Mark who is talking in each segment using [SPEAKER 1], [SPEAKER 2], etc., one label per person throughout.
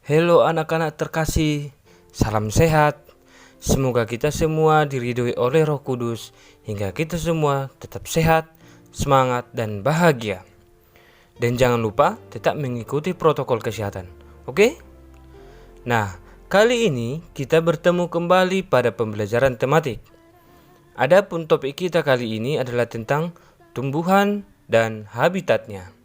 [SPEAKER 1] Halo anak-anak terkasih, salam sehat. Semoga kita semua diridhoi oleh Roh Kudus hingga kita semua tetap sehat, semangat, dan bahagia. Dan jangan lupa tetap mengikuti protokol kesehatan. Oke? Nah, kali ini kita bertemu kembali pada pembelajaran tematik. Adapun topik kita kali ini adalah tentang tumbuhan dan habitatnya.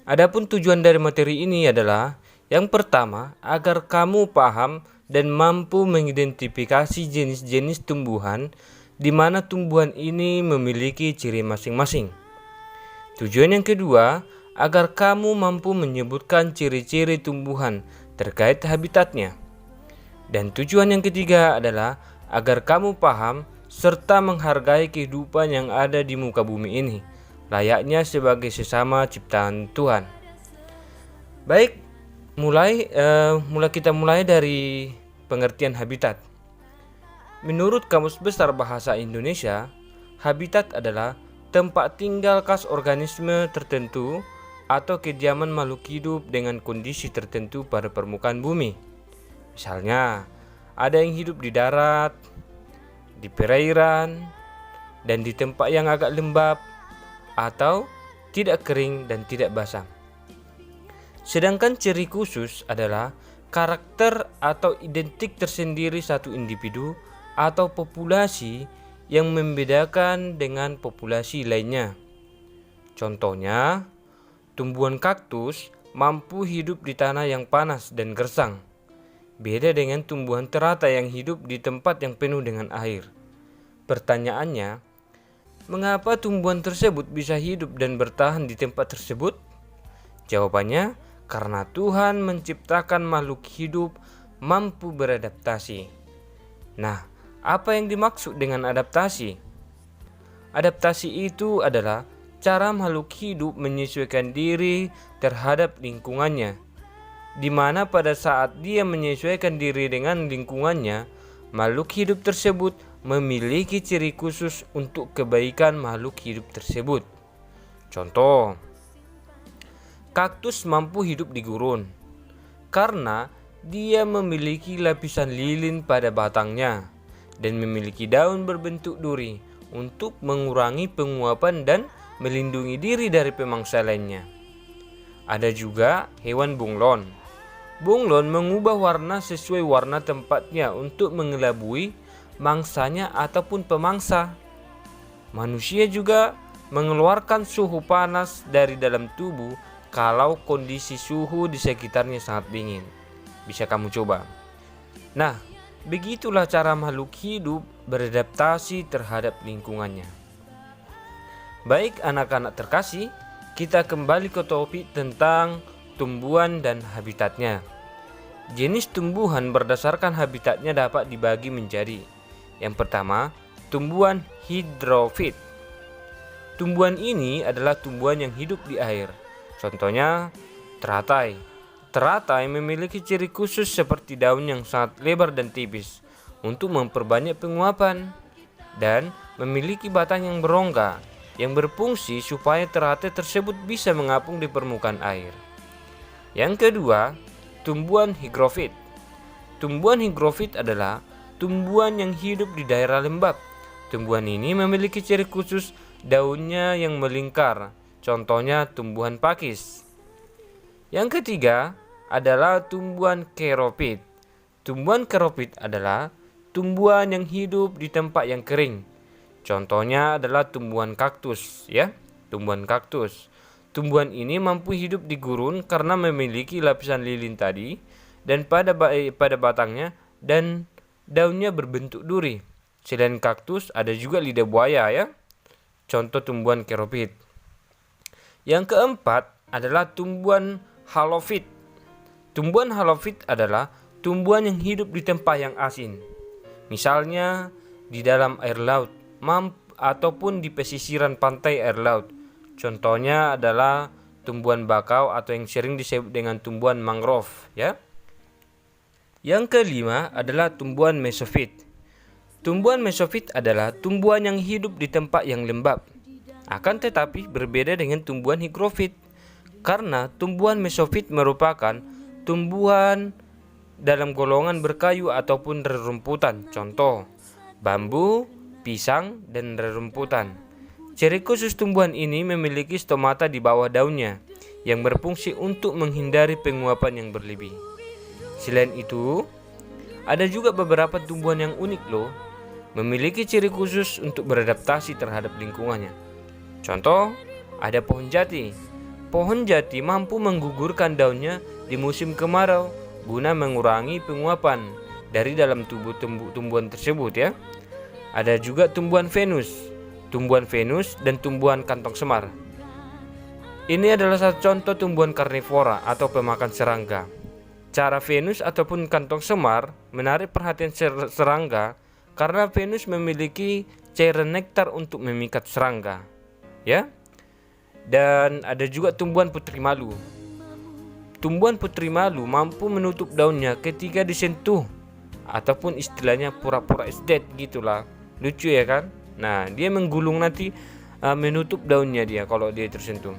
[SPEAKER 1] Adapun tujuan dari materi ini adalah yang pertama, agar kamu paham dan mampu mengidentifikasi jenis-jenis tumbuhan di mana tumbuhan ini memiliki ciri masing-masing. Tujuan yang kedua, agar kamu mampu menyebutkan ciri-ciri tumbuhan terkait habitatnya. Dan tujuan yang ketiga adalah agar kamu paham serta menghargai kehidupan yang ada di muka bumi ini, layaknya sebagai sesama ciptaan Tuhan. Baik, kita mulai dari pengertian habitat. Menurut Kamus Besar Bahasa Indonesia, habitat adalah tempat tinggal khas organisme tertentu atau kediaman makhluk hidup dengan kondisi tertentu pada permukaan bumi. Misalnya, ada yang hidup di darat, di perairan, dan di tempat yang agak lembab atau tidak kering dan tidak basah. Sedangkan ciri khusus adalah karakter atau identik tersendiri satu individu atau populasi yang membedakan dengan populasi lainnya. Contohnya, tumbuhan kaktus mampu hidup di tanah yang panas dan gersang, beda dengan tumbuhan teratai yang hidup di tempat yang penuh dengan air. Pertanyaannya, mengapa tumbuhan tersebut bisa hidup dan bertahan di tempat tersebut? Jawabannya, karena Tuhan menciptakan makhluk hidup mampu beradaptasi. Nah, apa yang dimaksud dengan adaptasi? Adaptasi itu adalah cara makhluk hidup menyesuaikan diri terhadap lingkungannya, di mana pada saat dia menyesuaikan diri dengan lingkungannya, makhluk hidup tersebut memiliki ciri khusus untuk kebaikan makhluk hidup tersebut. Contoh, kaktus mampu hidup di gurun karena dia memiliki lapisan lilin pada batangnya dan memiliki daun berbentuk duri untuk mengurangi penguapan dan melindungi diri dari pemangsa lainnya. Ada juga hewan bunglon. Bunglon mengubah warna sesuai warna tempatnya untuk mengelabui mangsanya ataupun pemangsa. Manusia juga mengeluarkan suhu panas dari dalam tubuh kalau kondisi suhu di sekitarnya sangat dingin. Bisa kamu coba. Nah, begitulah cara makhluk hidup beradaptasi terhadap lingkungannya. Baik anak-anak terkasih, kita kembali ke topik tentang tumbuhan dan habitatnya. Jenis tumbuhan berdasarkan habitatnya dapat dibagi menjadi: yang pertama, tumbuhan hidrofit. Tumbuhan ini adalah tumbuhan yang hidup di air. Contohnya, teratai. Teratai memiliki ciri khusus seperti daun yang sangat lebar dan tipis untuk memperbanyak penguapan dan memiliki batang yang berongga yang berfungsi supaya teratai tersebut bisa mengapung di permukaan air. Yang kedua, tumbuhan higrofit. Tumbuhan higrofit adalah tumbuhan yang hidup di daerah lembab. Tumbuhan ini memiliki ciri khusus daunnya yang melingkar. Contohnya tumbuhan pakis. Yang ketiga adalah tumbuhan keropit. Tumbuhan keropit adalah tumbuhan yang hidup di tempat yang kering. Contohnya adalah tumbuhan kaktus, ya. Tumbuhan kaktus. Tumbuhan ini mampu hidup di gurun karena memiliki lapisan lilin tadi dan pada batangnya dan daunnya berbentuk duri. Selain kaktus ada juga lidah buaya, ya. Contoh tumbuhan keropit. Yang keempat adalah tumbuhan halofit. Tumbuhan halofit adalah tumbuhan yang hidup di tempat yang asin. Misalnya di dalam air laut ataupun di pesisiran pantai air laut. Contohnya adalah tumbuhan bakau atau yang sering disebut dengan tumbuhan mangrove, ya. Yang kelima adalah tumbuhan mesofit. Tumbuhan mesofit adalah tumbuhan yang hidup di tempat yang lembab. Akan tetapi berbeda dengan tumbuhan higrofit, karena tumbuhan mesofit merupakan tumbuhan dalam golongan berkayu ataupun rerumputan. Contoh, bambu, pisang, dan rerumputan. Ciri khusus tumbuhan ini memiliki stomata di bawah daunnya yang berfungsi untuk menghindari penguapan yang berlebih. Selain itu, ada juga beberapa tumbuhan yang unik loh, memiliki ciri khusus untuk beradaptasi terhadap lingkungannya. Contoh, ada pohon jati. Pohon jati mampu menggugurkan daunnya di musim kemarau guna mengurangi penguapan dari dalam tubuh tumbuhan tersebut ya. Ada juga tumbuhan Venus dan tumbuhan kantong semar. Ini adalah satu contoh tumbuhan karnivora atau pemakan serangga. Cara Venus ataupun kantong semar menarik perhatian serangga karena Venus memiliki cairan nektar untuk memikat serangga, ya. Dan ada juga tumbuhan putri malu. Tumbuhan putri malu mampu menutup daunnya ketika disentuh, ataupun istilahnya pura-pura is dead gitulah. Lucu ya kan? Nah, dia menggulung nanti menutup daunnya dia kalau dia tersentuh.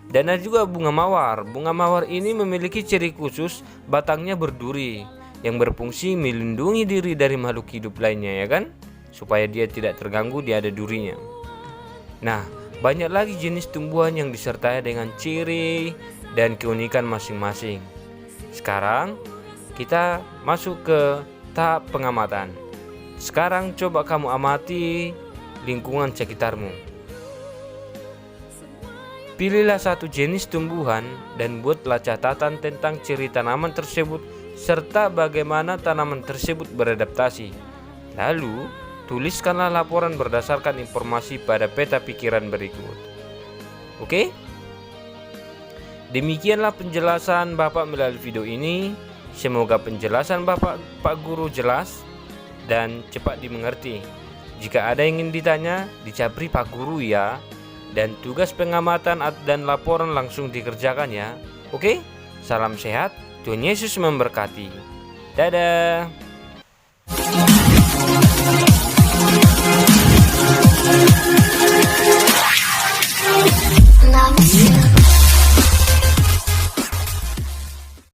[SPEAKER 1] Dan ada juga bunga mawar. Bunga mawar ini memiliki ciri khusus batangnya berduri yang berfungsi melindungi diri dari makhluk hidup lainnya ya kan, supaya dia tidak terganggu, dia ada durinya. Nah, banyak lagi jenis tumbuhan yang disertai dengan ciri dan keunikan masing-masing. Sekarang kita masuk ke tahap pengamatan. Sekarang coba kamu amati lingkungan sekitarmu. Pilihlah satu jenis tumbuhan dan buatlah catatan tentang ciri tanaman tersebut serta bagaimana tanaman tersebut beradaptasi. Lalu, tuliskanlah laporan berdasarkan informasi pada peta pikiran berikut. Oke? Demikianlah penjelasan Bapak melalui video ini. Semoga penjelasan Pak Guru jelas dan cepat dimengerti. Jika ada yang ingin ditanya, dicabri Pak Guru ya. Dan tugas pengamatan dan laporan langsung dikerjakan ya. Oke? Salam sehat, Tuhan Yesus memberkati. Dadah.